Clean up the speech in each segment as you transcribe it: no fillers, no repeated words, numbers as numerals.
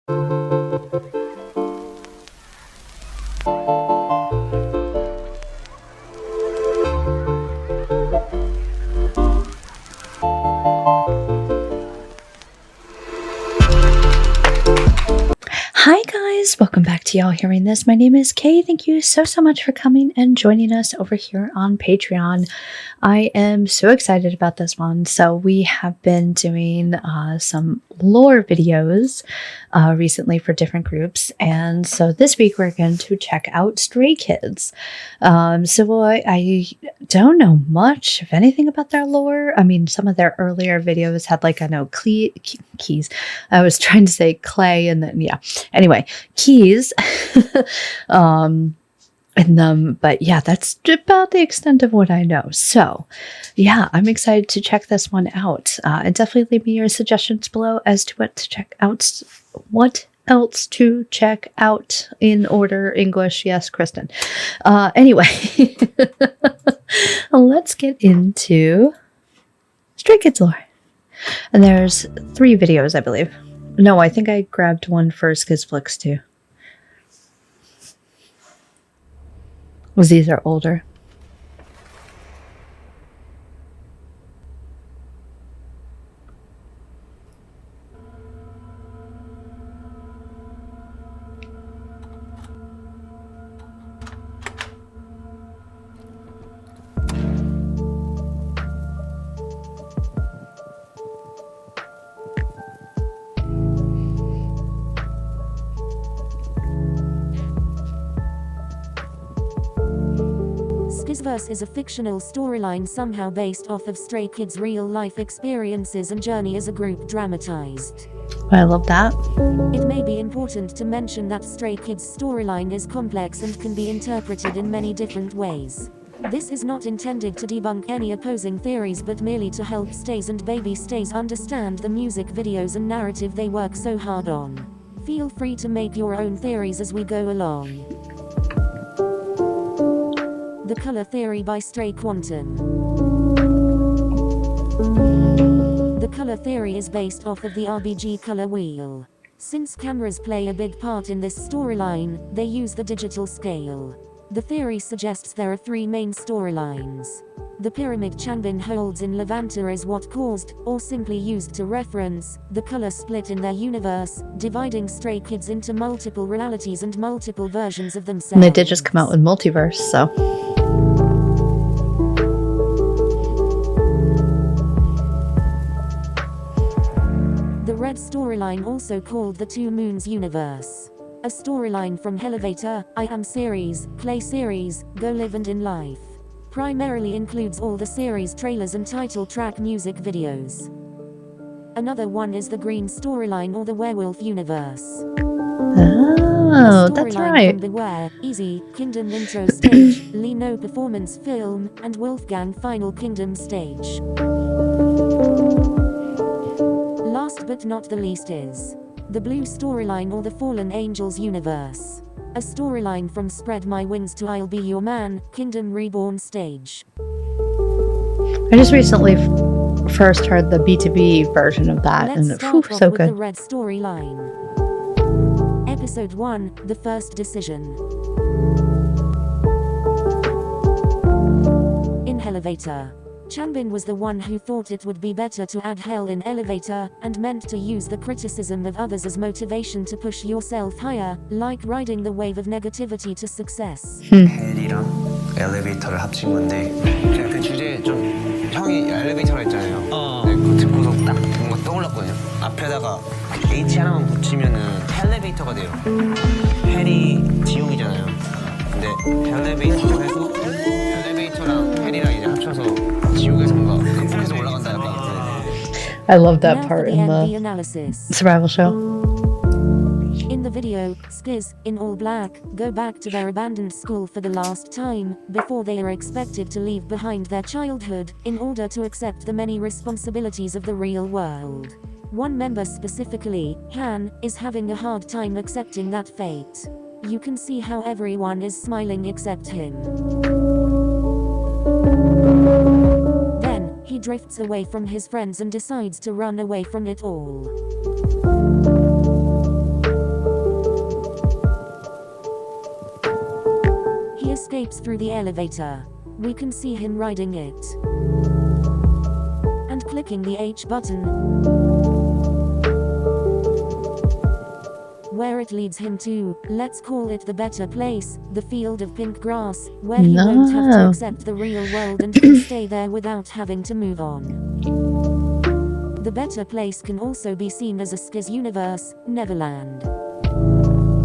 Hi guys, welcome back to Y'all Hearing This. My name is Kay. Thank you so much for coming and joining us over here on Patreon. I am so excited about this one. So we have been doing some lore videos recently for different groups, and so this week we're going to check out Stray Kids. I don't know much, if anything, about their lore. I mean, some of their earlier videos had keys. I was trying to say clay, and then anyway, keys in them, but yeah, that's about the extent of what I know. So yeah, I'm excited to check this one out, and definitely leave me your suggestions below as to what else to check out in order. English, yes, Kristen. Anyway, let's get into Stray Kids lore. And there's 3 videos, I believe. No, I think I grabbed one first because Flicks too. Because these are older. Skizverse is a fictional storyline somehow based off of Stray Kids' real-life experiences and journey as a group dramatized. I love that. It may be important to mention that Stray Kids' storyline is complex and can be interpreted in many different ways. This is not intended to debunk any opposing theories, but merely to help stays and baby stays understand the music videos and narrative they work so hard on. Feel free to make your own theories as we go along. The Color Theory by Stray Quantum. The color theory is based off of the RGB color wheel. Since cameras play a big part in this storyline, they use the digital scale. The theory suggests there are 3 main storylines. The pyramid Changbin holds in Levanta is what caused, or simply used to reference, the color split in their universe, dividing Stray Kids into multiple realities and multiple versions of themselves. And they did just come out with Multiverse, so... The red storyline, also called the Two Moons universe. A storyline from Elevator, I Am series, Play series, Go Live and In Life. Primarily includes all the series trailers and title track music videos. Another one is the green storyline or the Werewolf universe. Oh, that's right. From Beware, Easy, Kingdom intro stage, Lino performance film, and Wolfgang final Kingdom stage. Last but not the least is the blue storyline or the Fallen Angels universe. A storyline from Spread My Wings to I'll Be Your Man, Kingdom Reborn stage. I just recently first heard the B2B version of that, Let's and start off so with good. The red storyline. Episode 1, The First Decision. In Elevator, Changbin was the one who thought it would be better to add hell in Elevator, and meant to use the criticism of others as motivation to push yourself higher, like riding the wave of negativity to success. 헬이랑 엘리베이터를 합친 건데 그냥 그 주제에 좀 형이 엘리베이터라 했잖아요. 네, 그거 듣고서 딱 뭔가 떠올랐거든요. 앞에다가 H 하나만 붙이면은 엘리베이터가 돼요. 헬이 지옥이잖아요. 근데 엘리베이터로 해서 엘리베이터랑 헬이랑 이제 합쳐서 지옥에서 뭔가 극복해서 올라간다 약간. I love that Now part for the in MV the analysis. survival show. In the video, Skiz, in all black, go back to their abandoned school for the last time, before they are expected to leave behind their childhood, in order to accept the many responsibilities of the real world. One member specifically, Han, is having a hard time accepting that fate. You can see how everyone is smiling except him. Then, he drifts away from his friends and decides to run away from it all. escapes through the elevator. We can see him riding it and clicking the H button, where it leads him to, let's call it the better place, the field of pink grass, where he won't have to accept the real world and can stay there without having to move on. The better place can also be seen as a Skiz universe, Neverland.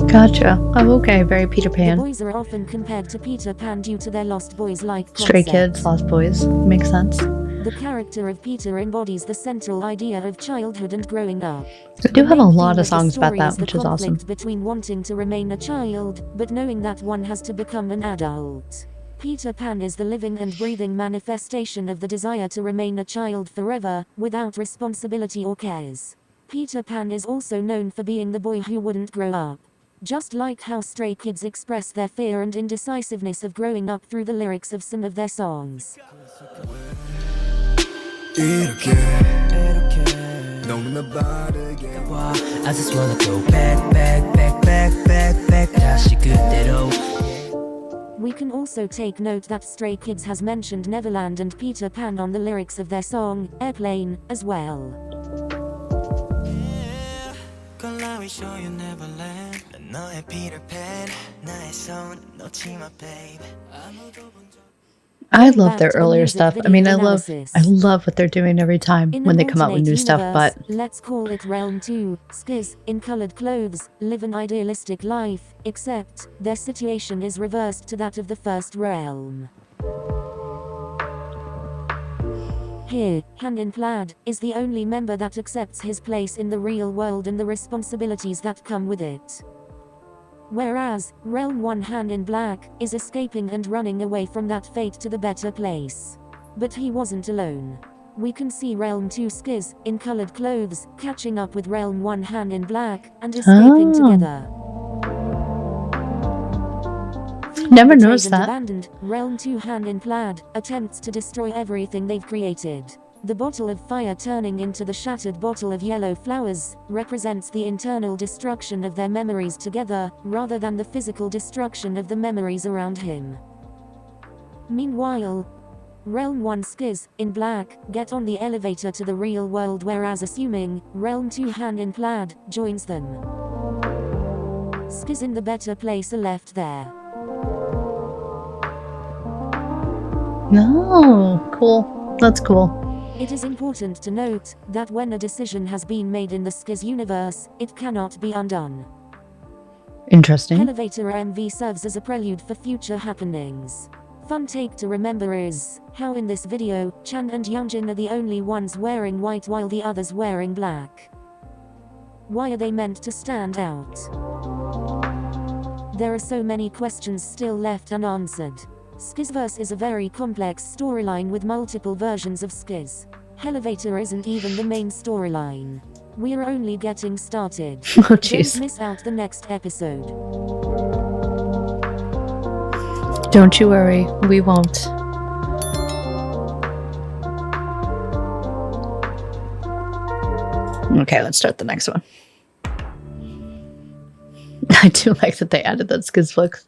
Gotcha. Oh, okay. Very Peter Pan. The boys are often compared to Peter Pan due to their Lost Boys-like concept. Stray Kids, Lost Boys. Makes sense. The character of Peter embodies the central idea of childhood and growing up. They do have a lot of songs about that, which is awesome. The conflict between wanting to remain a child, but knowing that one has to become an adult. Peter Pan is the living and breathing manifestation of the desire to remain a child forever, without responsibility or cares. Peter Pan is also known for being the boy who wouldn't grow up. Just like how Stray Kids express their fear and indecisiveness of growing up through the lyrics of some of their songs. 이렇게 너무 나 바르게 와 I just wanna go back 다시 그대로. We can also take note that Stray Kids has mentioned Neverland and Peter Pan on the lyrics of their song, Airplane, as well. Let me show you Neverland. 난 너의 Peter Pan, 나의 손 놓지 마, babe. I love their earlier stuff. I mean, I love what they're doing every time when they come out with new stuff, but let's call it Realm 2. Skiz, in colored clothes, live an idealistic life, except their situation is reversed to that of the first realm. Here, Han in Plaid is the only member that accepts his place in the real world and the responsibilities that come with it. Whereas, Realm 1 Han in Black is escaping and running away from that fate to the better place. But he wasn't alone. We can see Realm 2 Skiz, in colored clothes, catching up with Realm 1 Han in Black, and escaping together. Never noticed that. Abandoned, Realm 2 Han in Plaid attempts to destroy everything they've created. The bottle of fire turning into the shattered bottle of yellow flowers represents the internal destruction of their memories together, rather than the physical destruction of the memories around him. Meanwhile, Realm 1 Skiz, in Black, get on the elevator to the real world, whereas assuming Realm 2 Han in Plaid joins them. Skiz in the better place are left there. No, cool. That's cool. It is important to note that when a decision has been made in the Skiz universe, it cannot be undone. Interesting. Elevator MV serves as a prelude for future happenings. Fun take to remember is how in this video, Chan and Youngjin are the only ones wearing white while the others wearing black. Why are they meant to stand out? There are so many questions still left unanswered. Skizverse is a very complex storyline with multiple versions of Skiz. Elevator isn't even the main storyline. We're only getting started. Oh jeez. Don't miss out the next episode. Don't you worry, we won't. Okay, let's start the next one. I do like that they added that Skiz Flix.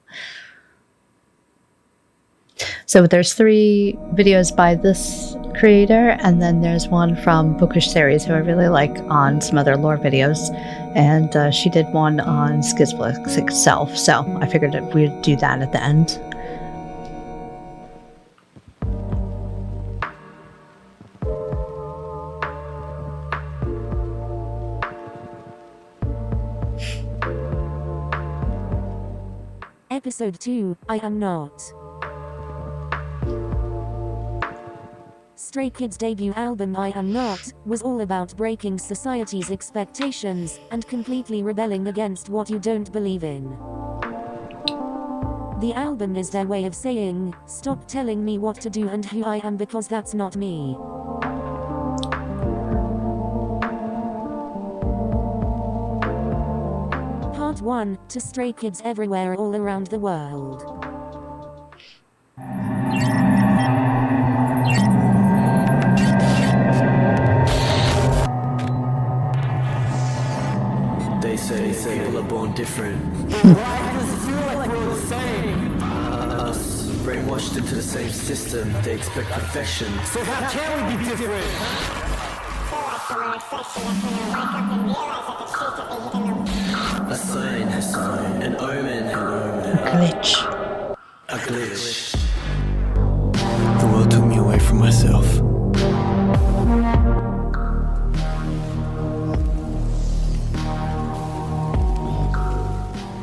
So there's 3 videos by this creator, and then there's one from Bookish Series, who I really like, on some other lore videos. And she did one on Skizflix itself, so I figured that we'd do that at the end. Episode 2, I Am Not. Stray Kids' debut album I Am Not was all about breaking society's expectations and completely rebelling against what you don't believe in. The album is their way of saying, stop telling me what to do and who I am, because that's not me. Part 1, to Stray Kids everywhere all around the world. They say people are born different. Why does it feel like we're the same? Brainwashed into the same system, they expect perfection. So how can we be different? A sign, an omen, Glitch. a glitch. The world took me away from myself.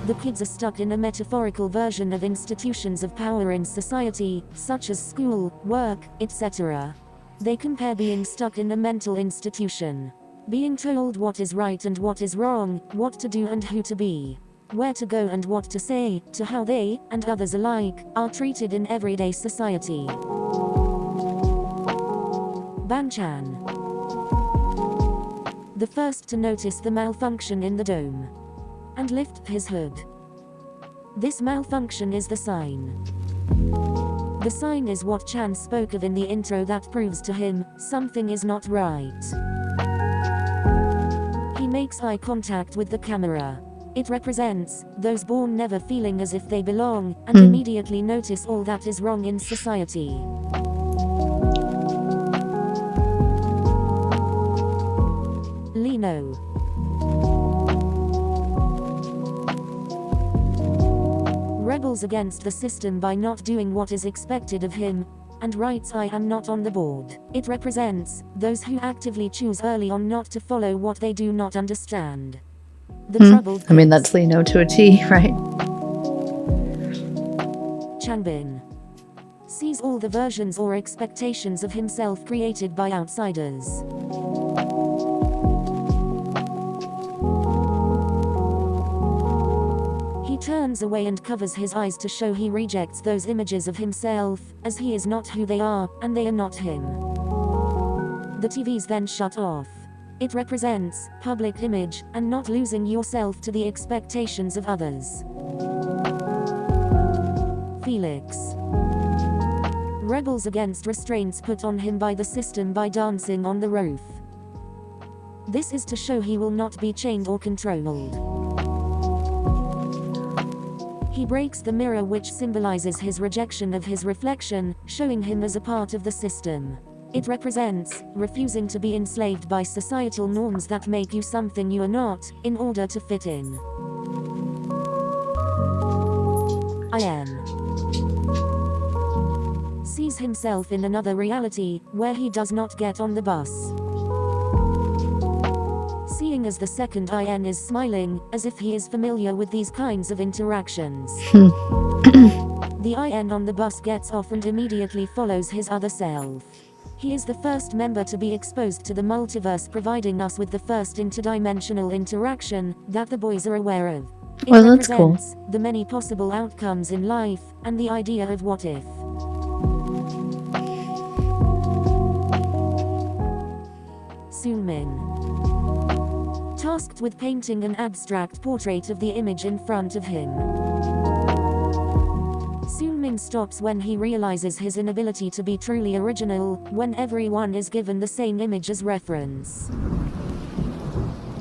The kids are stuck in a metaphorical version of institutions of power in society, such as school, work, etc. They compare being stuck in a mental institution. Being told what is right and what is wrong, what to do and who to be, where to go and what to say, to how they, and others alike, are treated in everyday society. Banchan. The first to notice the malfunction in the dome and lift his hood. This malfunction is the sign. The sign is what Chan spoke of in the intro that proves to him something is not right. He makes eye contact with the camera. It represents those born never feeling as if they belong, and immediately notice all that is wrong in society. Lino. Rebels against the system by not doing what is expected of him, and writes I am not on the board. It represents those who actively choose early on not to follow what they do not understand. The troubled I mean, kids. that's Lino to a T, right? Chanbin sees all the versions or expectations of himself created by outsiders. He turns away and covers his eyes to show he rejects those images of himself, as he is not who they are, and they are not him. The TVs then shut off. It represents public image, and not losing yourself to the expectations of others. Felix rebels against restraints put on him by the system by dancing on the roof. This is to show he will not be chained or controlled. He breaks the mirror, which symbolizes his rejection of his reflection, showing him as a part of the system. It represents refusing to be enslaved by societal norms that make you something you are not, in order to fit in. I am. Sees himself in another reality, where he does not get on the bus. Seeing as the second IN is smiling, as if he is familiar with these kinds of interactions. The IN on the bus gets off and immediately follows his other self. He is the first member to be exposed to the multiverse, providing us with the first interdimensional interaction that the boys are aware of. It Well, that's cool. represents the many possible outcomes in life, and the idea of what if. Soonmin. Tasked with painting an abstract portrait of the image in front of him. Soonmin stops when he realizes his inability to be truly original, when everyone is given the same image as reference.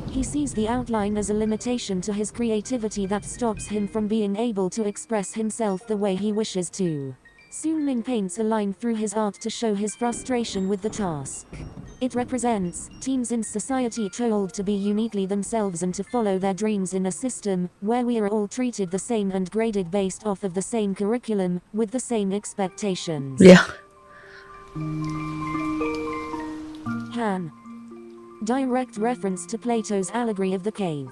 He sees the outline as a limitation to his creativity that stops him from being able to express himself the way he wishes to. Soonmin paints a line through his art to show his frustration with the task. It represents teens in society told to be uniquely themselves and to follow their dreams in a system where we are all treated the same and graded based off of the same curriculum, with the same expectations. Yeah. Han. Direct reference to Plato's allegory of the cave.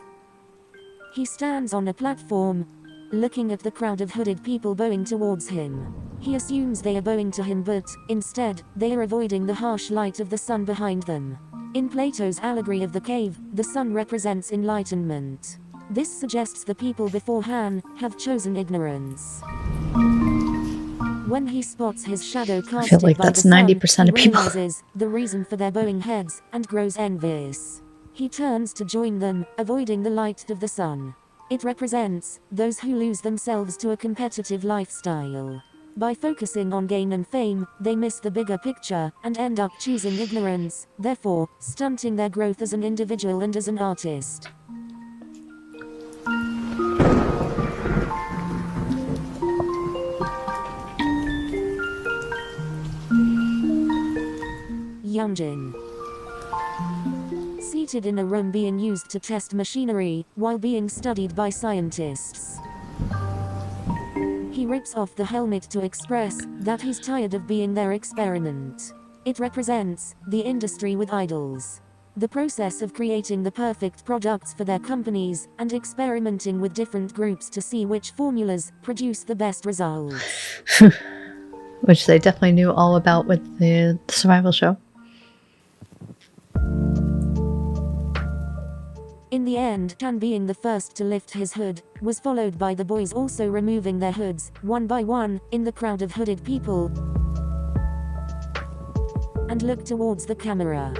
He stands on a platform, looking at the crowd of hooded people bowing towards him. He assumes they are bowing to him, but, instead, they are avoiding the harsh light of the sun behind them. In Plato's allegory of the cave, the sun represents enlightenment. This suggests the people before Han have chosen ignorance. When he spots his shadow casted like by that's the sun, 90% he of people. realizes the reason for their bowing heads, and grows envious. He turns to join them, avoiding the light of the sun. It represents those who lose themselves to a competitive lifestyle. By focusing on gain and fame, they miss the bigger picture, and end up choosing ignorance, therefore, stunting their growth as an individual and as an artist. lounging. Seated in a room being used to test machinery, while being studied by scientists. He rips off the helmet to express that he's tired of being their experiment. It represents the industry with idols. The process of creating the perfect products for their companies, and experimenting with different groups to see which formulas produce the best results. Which they definitely knew all about with the survival show. In the end, Chan being the first to lift his hood, was followed by the boys also removing their hoods, one by one, in the crowd of hooded people, and looked towards the camera.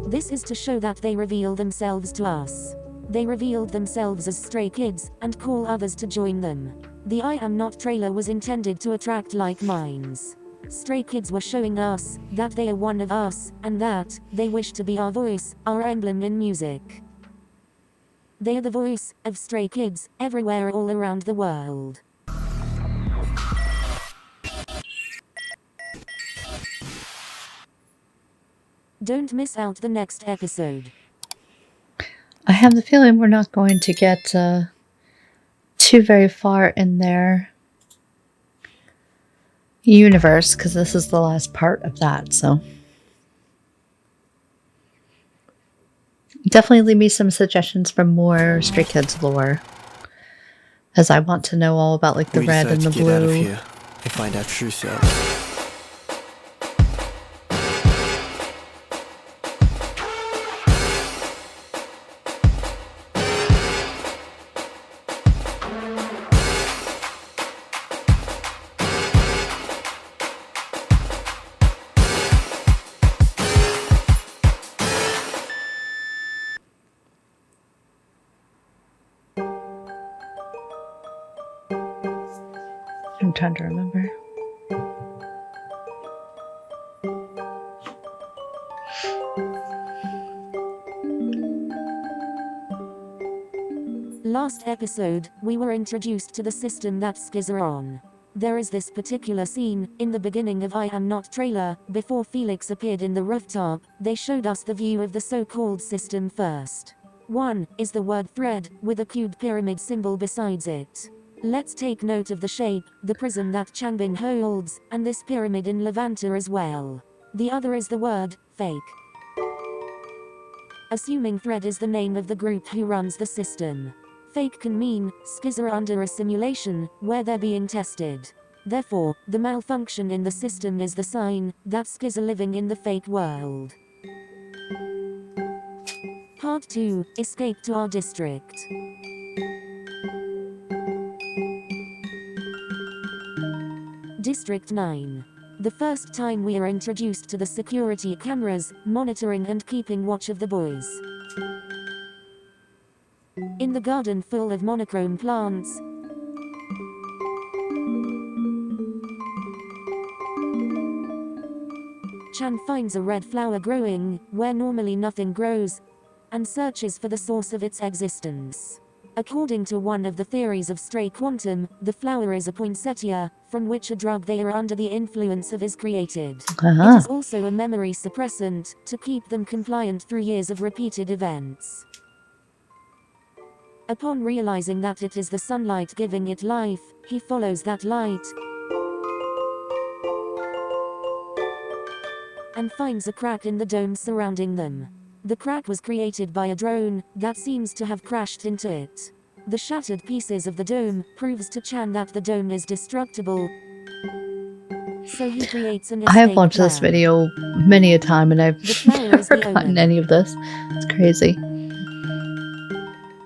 This is to show that they reveal themselves to us. They revealed themselves as stray kids, and call others to join them. The I Am Not trailer was intended to attract like minds. Stray kids were showing us that they are one of us, and that they wish to be our voice, our emblem in music. They are the voice of stray kids, everywhere all around the world. Don't miss out the next episode. I have the feeling we're not going to get too very far in their universe, because this is the last part of that, so definitely leave me some suggestions for more Stray Kids lore, as I want to know all about like the We red and decide the to get out of blue. here and find our true selves. I'm trying to remember. Last episode, we were introduced to the system that Skiz are on. There is this particular scene, in the beginning of I Am Not trailer, before Felix appeared in the rooftop, they showed us the view of the so-called system first. One, is the word thread, with a cubed pyramid symbol besides it. Let's take note of the shape, the prism that Changbin holds, and this pyramid in Levanta as well. The other is the word, fake. Assuming thread is the name of the group who runs the system. Fake can mean, Skiz are under a simulation, where they're being tested. Therefore, the malfunction in the system is the sign that Skiz are living in the fake world. Part 2, Escape to our district. District 9. The first time we are introduced to the security cameras, monitoring and keeping watch of the boys. In the garden full of monochrome plants, Chan finds a red flower growing, where normally nothing grows, and searches for the source of its existence. According to one of the theories of stray quantum, the flower is a poinsettia, from which a drug they are under the influence of is created. It is also a memory suppressant, to keep them compliant through years of repeated events. Upon realizing that it is the sunlight giving it life, he follows that light and finds a crack in the dome surrounding them. The crack was created by a drone that seems to have crashed into it. The shattered pieces of the dome proves to Chan that the dome is destructible, so he creates an escape I have watched this plan. video many a time and I've The flower never is the gotten omen. any of this. It's crazy.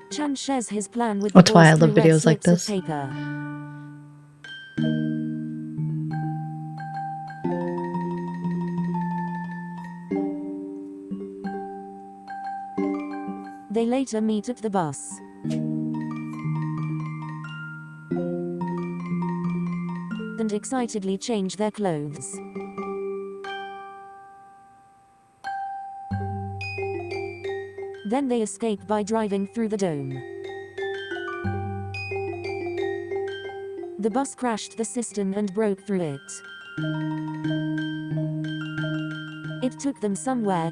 Chan shares his plan with That's the why boys I love through red videos like slips of this. paper. They later meet at the bus. And excitedly change their clothes. Then they escape by driving through the dome. The bus crashed the cistern and broke through it. It took them somewhere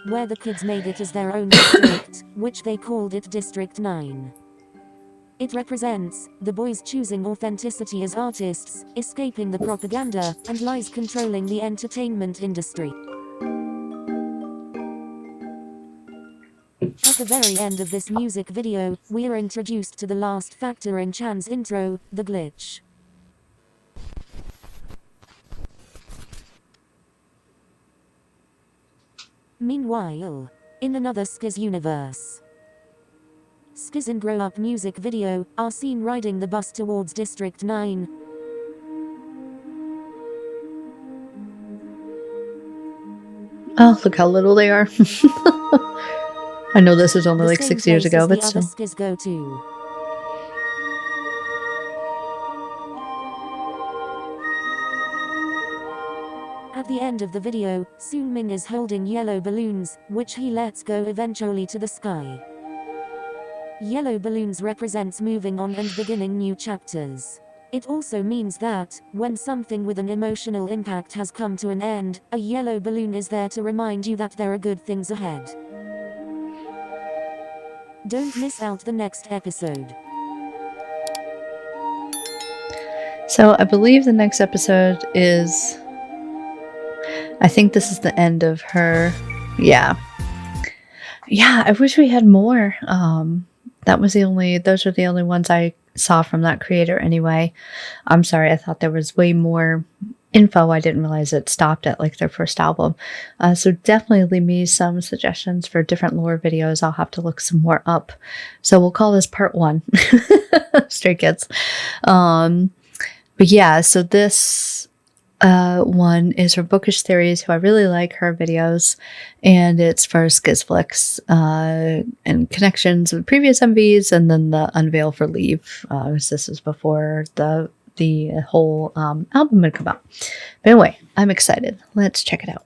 where the kids made it as their own district, which they called it District 9. It represents the boys choosing authenticity as artists, escaping the propaganda, and lies controlling the entertainment industry. At the very end of this music video, we are introduced to the last factor in Chan's intro, the glitch. Meanwhile, in another Skiz universe, Skiz in Grow Up music video are seen riding the bus towards District 9. Oh, look how little they are. I know this is only like 6 years ago, but still. Skiz go to. At the end of the video, Soon Ming is holding yellow balloons, which he lets go eventually to the sky. Yellow balloons represents moving on and beginning new chapters. It also means that, when something with an emotional impact has come to an end, a yellow balloon is there to remind you that there are good things ahead. Don't miss out the next episode. So I believe the next episode is... I think this is the end of her. Yeah. Yeah, I wish we had more. Those are the only ones I saw from that creator anyway. I'm sorry, I thought there was way more info. I didn't realize it stopped at like their first album. So definitely leave me some suggestions for different lore videos. I'll have to look some more up. So we'll call this part 1. Stray Kids. But yeah, so this one is her Bookish Theories, who I really like her videos, and it's for Skizflix and connections with previous MVs, and then the unveil for Leave. This is before the whole album had come out. But anyway, I'm excited. Let's check it out.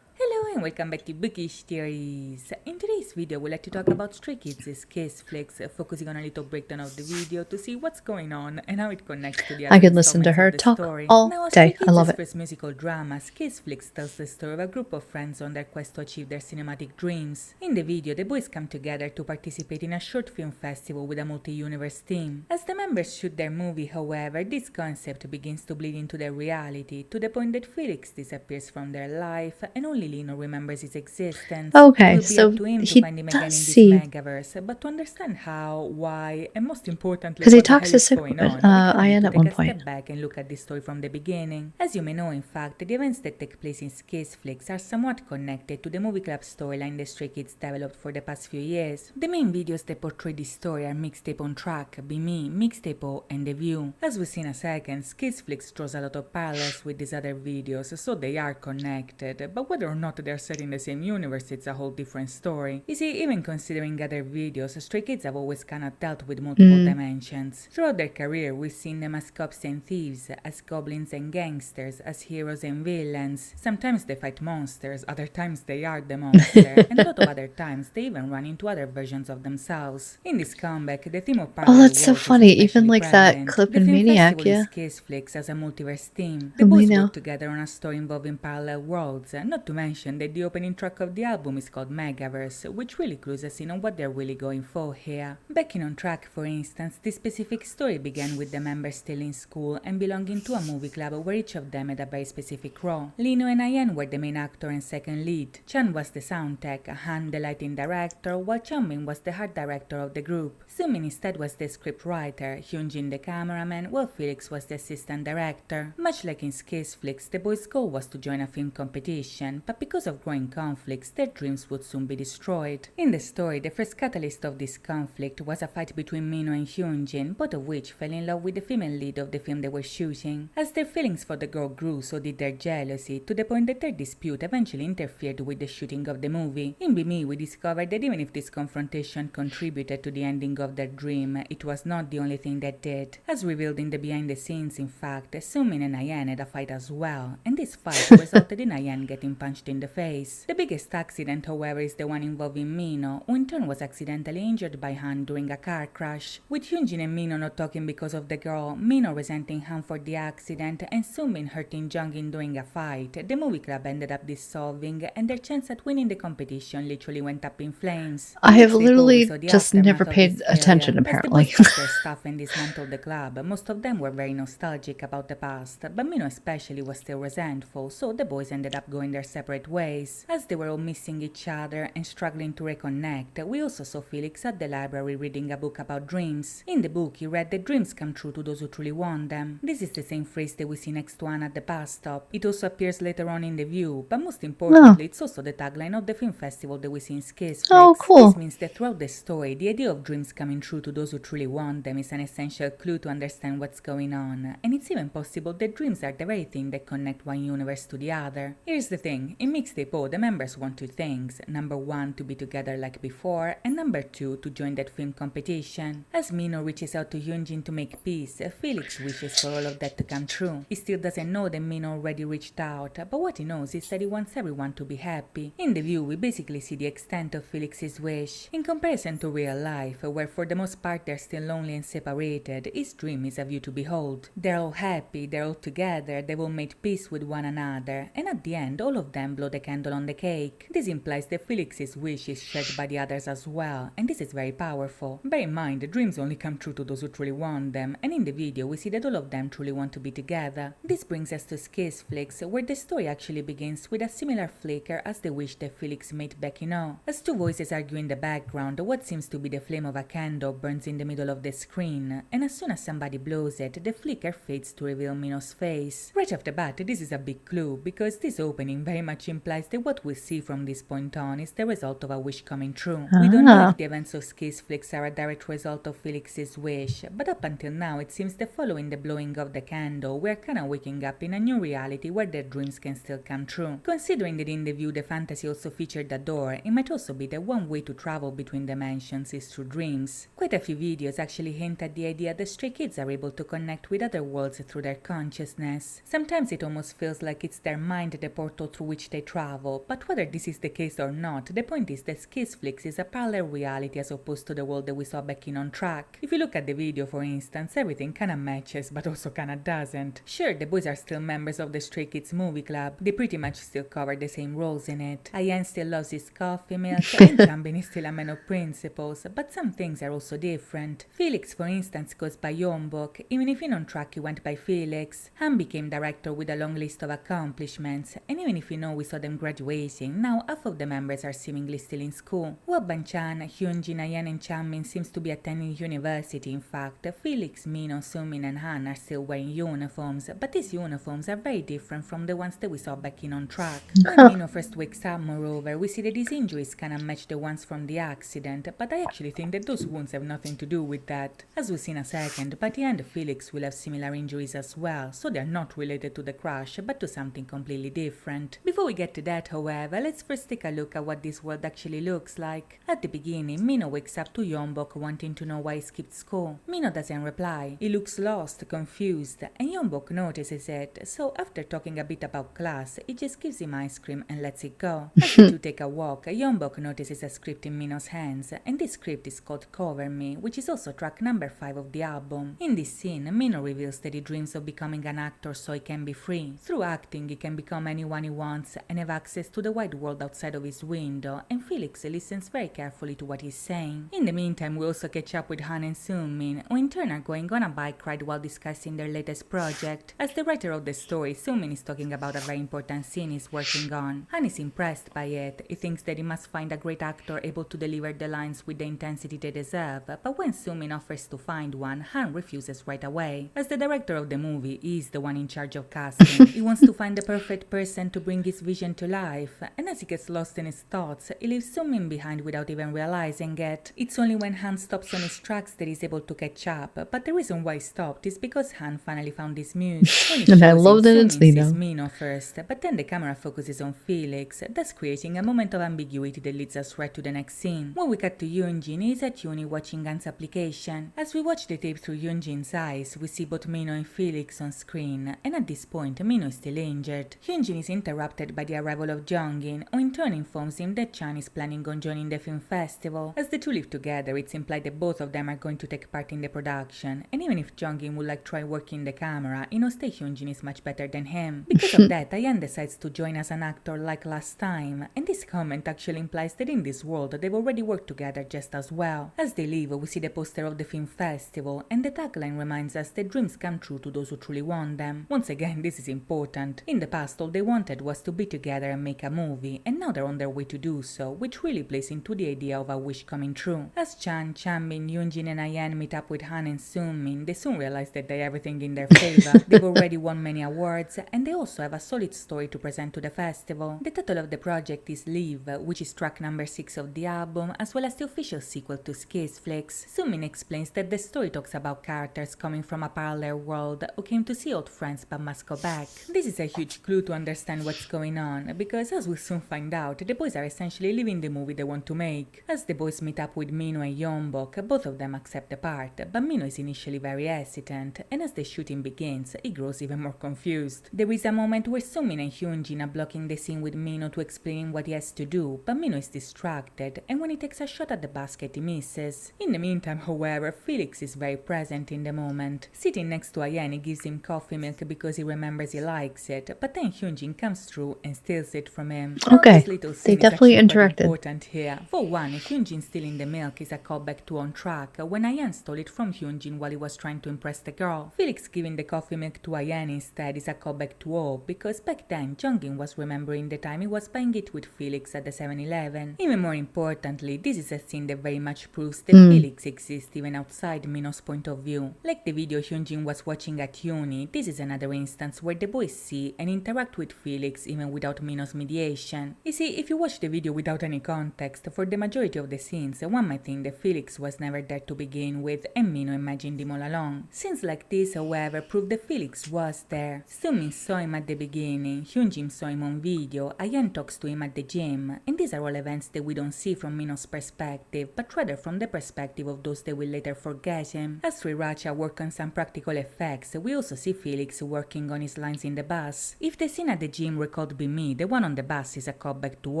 Hello and welcome back to Bookish Theories. In today's video, we'd like to talk about Stray Kids' Skizflix, focusing on a little breakdown of the video to see what's going on and how it connects to the other I could listen to her talk story. all Now, day. I love it. First musical drama, Skizflix tells the story of a group of friends on their quest to achieve their cinematic dreams. In the video, the boys come together to participate in a short film festival with a multi-universe theme. As the members shoot their movie, however, this concept begins to bleed into their reality, to the point that Felix disappears from their life and only Lino remembers his existence. Okay, it will be so up to him he to find him again in does this see... megaverse, but to understand how, why, and most importantly, because he what the talks hell to is going on, Ian at one point. Step back and look at the story from the beginning. As you may know, in fact, the events that take place in Skizflix are somewhat connected to the movie club storyline the Stray Kids developed for the past few years. The main videos that portray this story are Mixtape on Track, Be Me, Mixtape O, and The View. As we'll see in a second, Skizflix draws a lot of parallels with these other videos, so they are connected, but whether or not they're set in the same universe, it's a whole different story. You see, even considering other videos, Stray Kids have always kinda dealt with multiple dimensions. Throughout their career, we've seen them as cops and thieves, as goblins and gangsters, as heroes and villains. Sometimes they fight monsters, other times they are the monster, and a lot of other times they even run into other versions of themselves. In this comeback, the theme of parallel that's so worlds is funny, even especially like that prevalent. clip The in film Maniac, festival yeah. is Skizflix as a multiverse theme. The boys work together on a story involving parallel worlds, not to mention that the opening track of the album is called Megaverse, which really clues us in on what they're really going for here. Back in On Track, for instance, this specific story began with the members still in school and belonging to a movie club where each of them had a very specific role. Lino and Ian were the main actor and second lead. Chan was the sound tech, Han the lighting director, while Chanmin was the art director of the group. Sumin instead was the script writer, Hyunjin the cameraman, while Felix was the assistant director. Much like in Skizflix, the boys' goal was to join a film competition, but because of growing conflicts, their dreams would soon be destroyed. In the story, the first catalyst of this conflict was a fight between Mino and Hyunjin, both of which fell in love with the female lead of the film they were shooting. As their feelings for the girl grew, so did their jealousy, to the point that their dispute eventually interfered with the shooting of the movie. In Be Me, we discovered that even if this confrontation contributed to the ending of their dream, it was not the only thing that did. As revealed in the behind the scenes, in fact, Sumin and Ian had a fight as well, and this fight resulted in Ian getting punched in the face. face. The biggest accident, however, is the one involving Mino, who in turn was accidentally injured by Han during a car crash. With Hyunjin and Mino not talking because of the girl, Mino resenting Han for the accident, and Sumin hurting Jungin during a fight, the movie club ended up dissolving, and their chance at winning the competition literally went up in flames. I have Next day, literally we saw the just aftermath never of paid this failure. attention, As apparently. the boys packed their stuff and dismantled the club, most of them were very nostalgic about the past, but Mino especially was still resentful, so the boys ended up going their separate ways. As they were all missing each other and struggling to reconnect, we also saw Felix at the library reading a book about dreams. In the book, he read that dreams come true to those who truly want them. This is the same phrase that we see next to Anna at the bus stop. It also appears later on in The View, but most importantly, it's also the tagline of the film festival that we see in Skis. Oh, cool. This means that throughout the story, the idea of dreams coming true to those who truly want them is an essential clue to understand what's going on, and it's even possible that dreams are the very thing that connect one universe to the other. Here's the thing, in Mixtape O, the members want two things. Number one, to be together like before, and number two, to join that film competition. As Mino reaches out to Hyunjin to make peace, Felix wishes for all of that to come true. He still doesn't know that Mino already reached out, but what he knows is that he wants everyone to be happy. In The View, we basically see the extent of Felix's wish. In comparison to real life, where for the most part they're still lonely and separated, his dream is a view to behold. They're all happy, they're all together, they've all made peace with one another, and at the end all of them blow the candle on the cake. This implies that Felix's wish is shared by the others as well, and this is very powerful. Bear in mind, dreams only come true to those who truly want them, and in the video we see that all of them truly want to be together. This brings us to Skis Flicks, where the story actually begins with a similar flicker as the wish that Felix made back in O. As two voices argue in the background, what seems to be the flame of a candle burns in the middle of the screen, and as soon as somebody blows it, the flicker fades to reveal Mino's face. Right off the bat, this is a big clue, because this opening very much implies that what we see from this point on is the result of a wish coming true. We don't know if the events of Skis Flicks are a direct result of Felix's wish, but up until now it seems that following the blowing of the candle, we're kinda waking up in a new reality where their dreams can still come true. Considering that in The View the fantasy also featured a door, it might also be that one way to travel between dimensions is through dreams. Quite a few videos actually hint at the idea that stray kids are able to connect with other worlds through their consciousness. Sometimes it almost feels like it's their mind the portal through which they travel, but whether this is the case or not, the point is that Skis Flicks is a parallel reality as opposed to the world that we saw back in On Track. If you look at the video, for instance, everything kinda matches but also kinda doesn't. Sure, the boys are still members of the Stray Kids movie club, they pretty much still cover the same roles in it. Ayan still loves his coffee milk, and Jambin is still a man of principles, but some things are also different. Felix, for instance, goes by Yeonbok, even if in On Track he went by Felix. Han became director with a long list of accomplishments, and even if you know we saw them graduating, now half of the members are seemingly still in school. While Banchan, Hyunjin, Ayan and Chanmin seems to be attending university. In fact, Felix, Mino, Sumin and Han are still wearing uniforms, but these uniforms are very different from the ones that we saw back in On Track. When Mino first wakes up, moreover, we see that his injuries kinda match the ones from the accident, but I actually think that those wounds have nothing to do with that. As we'll see in a second, by the end Felix will have similar injuries as well, so they're not related to the crash, but to something completely different. Before we get to that, however, let's first take a look at what this world actually looks like. At the beginning, Mino wakes up to Yeonbok wanting to know why he skipped school. Mino doesn't reply. He looks lost, confused, and Yeonbok notices it, so after talking a bit about class, he just gives him ice cream and lets it go. As the two take a walk, Yeonbok notices a script in Mino's hands, and this script is called Cover Me, which is also track number 5 of the album. In this scene, Mino reveals that he dreams of becoming an actor so he can be free. Through acting, he can become anyone he wants and have access to the wide world outside of his window, and Felix listens very carefully to what he's saying. In the meantime, we also catch up with Han and Seungmin, who in turn are going on a bike ride while discussing their latest project. As the writer of the story, Seungmin is talking about a very important scene he's working on. Han is impressed by it. He thinks that he must find a great actor able to deliver the lines with the intensity they deserve, but when Seungmin offers to find one, Han refuses right away. As the director of the movie, he is the one in charge of casting. He wants to find the perfect person to bring his vision to life, and as he gets lost in his thoughts, he leaves Seungmin behind without even realizing it. It's only when Han stops on his tracks that he's able to catch up, but the reason why he stopped is because Han finally found his muse. And I love that it's Mino. Mino first, but then the camera focuses on Felix, thus creating a moment of ambiguity that leads us right to the next scene. When we cut to Yoonjin, he's at uni watching Gan's application. As we watch the tape through Yoonjin's eyes, we see both Mino and Felix on screen, and at this point, Mino is still injured. Hyunjin is interrupted by the arrival arrival of Jongin, who in turn informs him that Chan is planning on joining the film festival. As the two live together, it's implied that both of them are going to take part in the production, and even if Jongin would like try working the camera, he knows that Hyunjin is much better than him. Because of that, Ayan decides to join as an actor like last time, and this comment actually implies that in this world they've already worked together just as well. As they leave, we see the poster of the film festival, and the tagline reminds us that dreams come true to those who truly want them. Once again, this is important. In the past, all they wanted was to be together and make a movie, and now they're on their way to do so, which really plays into the idea of a wish coming true. As Chan, Chanbin, Yoonjin and Ayan meet up with Han and Seungmin, they soon realize that they have everything in their favor. They've already won many awards, and they also have a solid story to present to the festival. The title of the project is Live, which is track number 6 of the album, as well as the official sequel to Skis Flicks. Seungmin explains that the story talks about characters coming from a parallel world who came to see old friends but must go back. This is a huge clue to understand what's going on, because as we'll soon find out, the boys are essentially living the movie they want to make. As the boys meet up with Mino and Yeonbok, both of them accept the part, but Mino is initially very hesitant, and as the shooting begins, he grows even more confused. There is a moment where Seungmin and Hyunjin are blocking the scene with Mino to explain what he has to do, but Mino is distracted, and when he takes a shot at the basket, he misses. In the meantime, however, Felix is very present in the moment. Sitting next to Ayan, he gives him coffee milk because he remembers he likes it, but then Hyunjin comes through and steals it from him. Okay, This little they scene definitely is actually quite interacted. important here. For one, Hyunjin stealing the milk is a callback to On Track, when Ayan stole it from Hyunjin while he was trying to impress the girl. Felix giving the coffee milk to Ayan instead is a callback to O, because back then Jongin was remembering the time he was buying it with Felix at the 7-Eleven. Even more importantly, this is a scene that very much proves that Felix exists even outside Mino's point of view. Like the video Hyunjin was watching at uni, this is another instance where the boys see and interact with Felix even without Mino's mediation. You see, if you watch the video without any context, for the majority of the scenes, one might think that Felix was never there to begin with and Mino imagined him all along. Scenes like this, however, prove that Felix was there. Seungmin saw him at the beginning, Hyunjin saw him on video, Ayan talks to him at the gym, and these are all events that we don't see from Mino's perspective, but rather from the perspective of those that will later forget him. As Sriracha work on some practical effects, we also see Felix working on his lines in the bus. If the scene at the gym recalled Be Me, the one on the bus is a callback to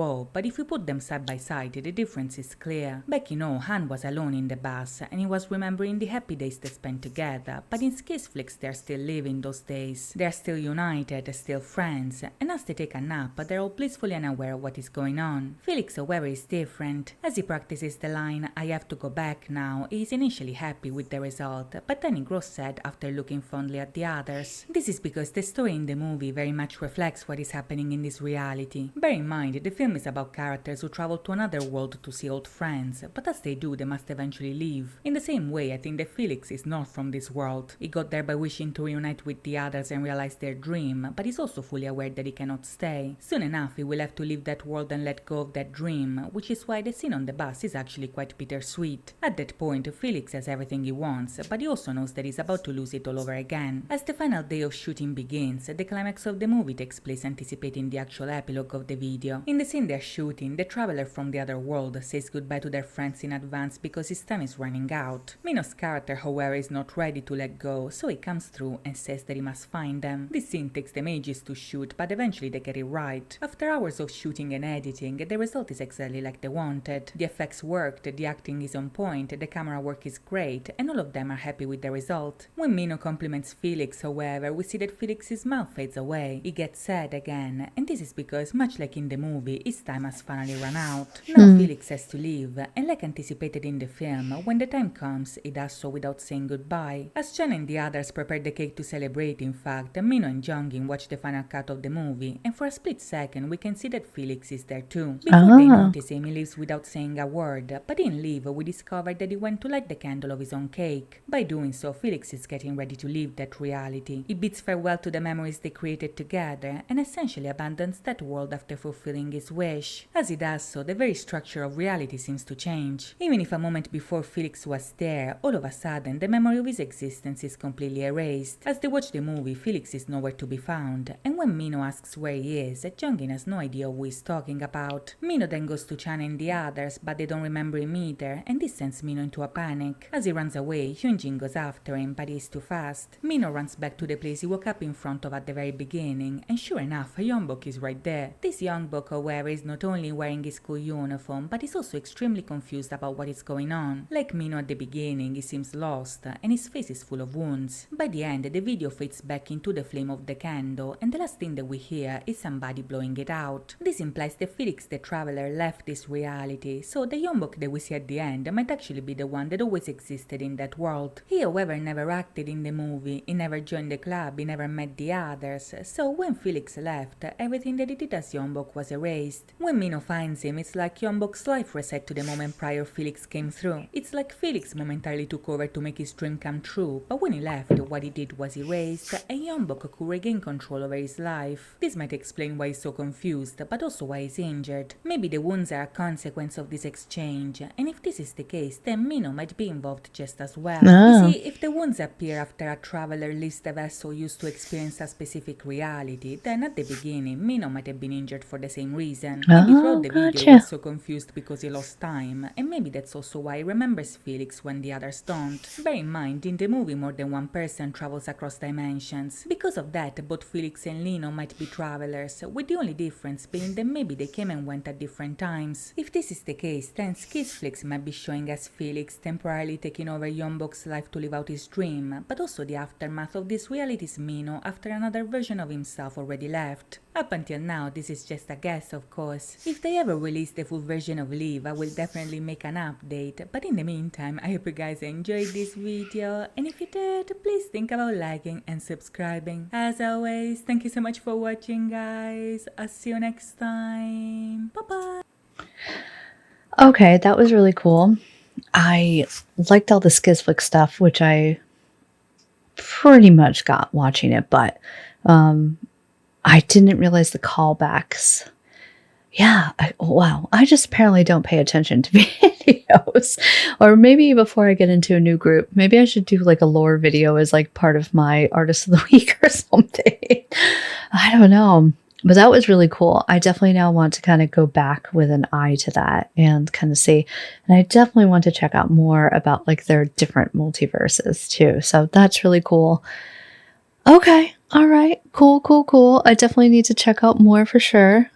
O, but if we put them side by side, the difference is clear. Back in O, Han was alone in the bus, and he was remembering the happy days they spent together, but in Skis Flicks they're still living those days. They're still united, still friends, and as they take a nap, they're all blissfully unaware of what is going on. Felix, however, is different. As he practices the line, I have to go back now, he is initially happy with the result, but then he grows sad after looking fondly at the others. This is because the story in the movie very much reflects what is happening in this reality. Bear in mind, the film is about characters who travel to another world to see old friends, but as they do, they must eventually leave. In the same way, I think that Felix is not from this world. He got there by wishing to reunite with the others and realize their dream, but he's also fully aware that he cannot stay. Soon enough, he will have to leave that world and let go of that dream, which is why the scene on the bus is actually quite bittersweet. At that point, Felix has everything he wants, but he also knows that he's about to lose it all over again. As the final day of shooting begins, the climax of the movie takes place anticipating the actual epilogue of the video. In the scene they're shooting, the traveler from the other world says goodbye to their friends in advance because his time is running out. Mino's character, however, is not ready to let go, so he comes through and says that he must find them. This scene takes them ages to shoot, but eventually they get it right. After hours of shooting and editing, the result is exactly like they wanted. The effects worked, the acting is on point, the camera work is great, and all of them are happy with the result. When Mino compliments Felix, however, we see that Felix's smile fades away. He gets sad again, and this is because, much like in the movie, his time has finally run out. Now Felix has to leave, and like anticipated in the film, when the time comes, he does so without saying goodbye. As Chan and the others prepare the cake to celebrate, in fact, Mino and Jongin watch the final cut of the movie, and for a split second we can see that Felix is there too. Before they notice him, he leaves without saying a word, but in leave we discover that he went to light the candle of his own cake. By doing so, Felix is getting ready to leave that reality. He bids farewell to the memories they created together, and essentially abandons that world after fulfilling his wish. As he does so, the very structure of reality seems to change. Even if a moment before Felix was there, all of a sudden the memory of his existence is completely erased. As they watch the movie, Felix is nowhere to be found, and when Mino asks where he is, Jongin has no idea who he's talking about. Mino then goes to Chan and the others, but they don't remember him either, and this sends Mino into a panic. As he runs away, Hyunjin goes after him, but he's too fast. Mino runs back to the place he woke up in front of at the very beginning, and sure enough, Yeonbok is right there. This young book, however, is not only wearing his school uniform, but is also extremely confused about what is going on. Like Mino at the beginning, he seems lost, and his face is full of wounds. By the end, the video fades back into the flame of the candle, and the last thing that we hear is somebody blowing it out. This implies that Felix the Traveler left this reality, so the Yombok that we see at the end might actually be the one that always existed in that world. He, however, never acted in the movie, he never joined the club, he never met the others, so when Felix left, everything that he did as Yombok was erased. When Mino finds him, it's like Yombok's life reset to the moment prior Felix came through. It's like Felix momentarily took over to make his dream come true, but when he left, what he did was erased, and Yombok could regain control over his life. This might explain why he's so confused, but also why he's injured. Maybe the wounds are a consequence of this exchange, and if this is the case, then Mino might be involved just as well. You see, if the wounds appear after a traveler leaves the vessel used to experience a specific reality, then at the beginning, Mino might have been injured for the same reason. Maybe throughout the video he was so confused because he lost time, and maybe that's also why he remembers Felix when the others don't. Bear in mind, in the movie more than one person travels across dimensions. Because of that, both Felix and Lino might be travelers, with the only difference being that maybe they came and went at different times. If this is the case, then Skizflix might be showing us Felix temporarily taking over Yombok's life to live out his dream, but also the aftermath of this reality's Mino after another version of himself already left. Up until now, this is just a guess, of course. If they ever release the full version of Live, I will definitely make an update, but in the meantime, I hope you guys enjoyed this video, and if you did, please think about liking and subscribing. As always, thank you so much for watching, guys. I'll see you next time. Bye-bye. Okay, that was really cool. I liked all the Skizflix stuff, which I pretty much got watching it, but I didn't realize the callbacks. Yeah, wow. I just apparently don't pay attention to videos. Or maybe before I get into a new group, maybe I should do like a lore video as like part of my Artist of the Week or something. I don't know. But that was really cool. I definitely now want to kind of go back with an eye to that and kind of see. And I definitely want to check out more about like their different multiverses too. So that's really cool. Okay. All right. Cool, cool, cool. I definitely need to check out more for sure.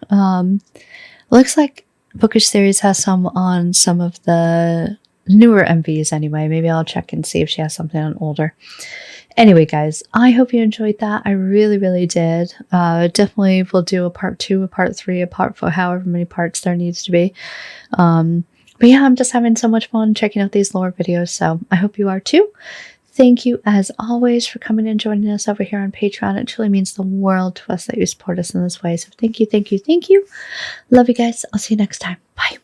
Looks like Bookish Series has some on some of the newer MVs anyway. Maybe I'll check and see if she has something on older. Anyway, guys, I hope you enjoyed that. I really, really did. Definitely will do a part 2, a part 3, a part 4, however many parts there needs to be. But yeah, I'm just having so much fun checking out these lore videos, so I hope you are too. Thank you, as always, for coming and joining us over here on Patreon. It truly means the world to us that you support us in this way. So thank you, thank you, thank you. Love you guys. I'll see you next time. Bye.